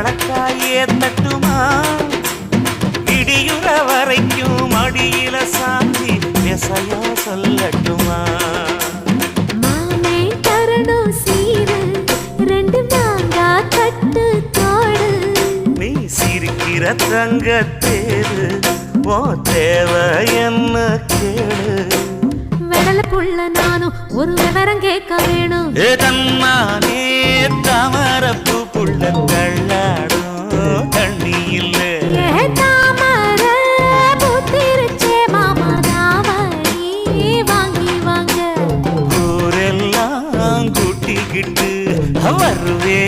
வழக்காயே தட்டுமா இடியுற வரைக்கும் அடியில சாந்தி விசையா சொல்லட்டுமா மாமே தரணும் சீரு ரெண்டு மாங்கா கட்டு தோடு நீ சிரிக்கிற தங்கத்தேரு ஓ தேவை என்ன கேளு வெடலுக்குள்ள நானும் ஒரு விவரம் கேட்க வேணும் ஏதம்மானே தாமரப்பூ புள்ள